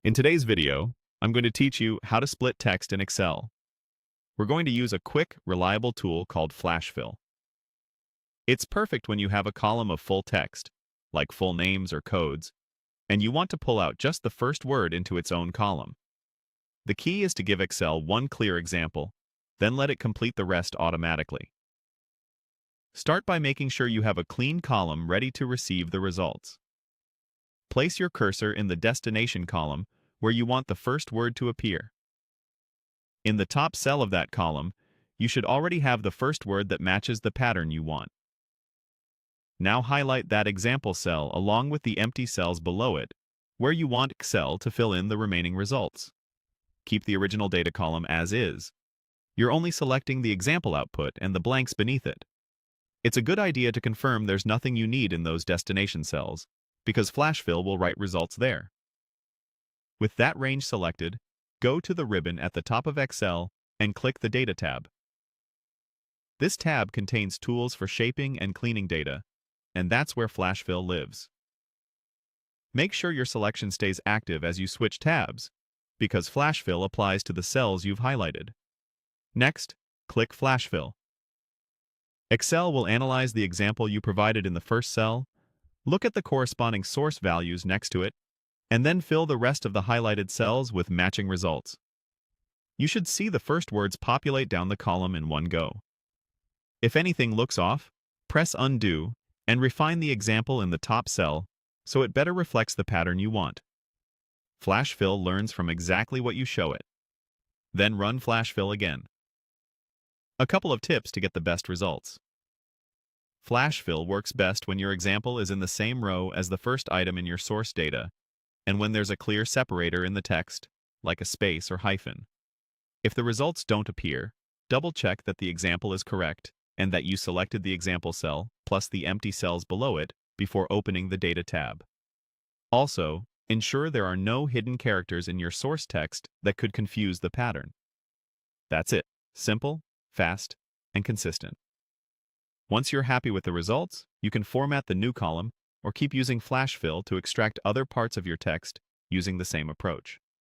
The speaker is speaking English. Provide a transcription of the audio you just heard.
In today's video, I'm going to teach you how to split text in Excel. We're going to use a quick, reliable tool called Flash Fill. It's perfect when you have a column of full text, like full names or codes, and you want to pull out just the first word into its own column. The key is to give Excel one clear example, then let it complete the rest automatically. Start by making sure you have a clean column ready to receive the results. Place your cursor in the destination column where you want the first word to appear. In the top cell of that column, you should already have the first word that matches the pattern you want. Now highlight that example cell along with the empty cells below it, where you want Excel to fill in the remaining results. Keep the original data column as is. You're only selecting the example output and the blanks beneath it. It's a good idea to confirm there's nothing you need in those destination cells, because Flash Fill will write results there. With that range selected, go to the ribbon at the top of Excel and click the Data tab. This tab contains tools for shaping and cleaning data, and that's where Flash Fill lives. Make sure your selection stays active as you switch tabs, because Flash Fill applies to the cells you've highlighted. Next, click Flash Fill. Excel will analyze the example you provided in the first cell, look at the corresponding source values next to it, and then fill the rest of the highlighted cells with matching results. You should see the first words populate down the column in one go. If anything looks off, press Undo and refine the example in the top cell so it better reflects the pattern you want. Flash Fill learns from exactly what you show it. Then run Flash Fill again. A couple of tips to get the best results. Flash Fill works best when your example is in the same row as the first item in your source data, and when there's a clear separator in the text, like a space or hyphen. If the results don't appear, double-check that the example is correct and that you selected the example cell plus the empty cells below it before opening the Data tab. Also, ensure there are no hidden characters in your source text that could confuse the pattern. That's it. Simple, fast, and consistent. Once you're happy with the results, you can format the new column or keep using Flash Fill to extract other parts of your text using the same approach.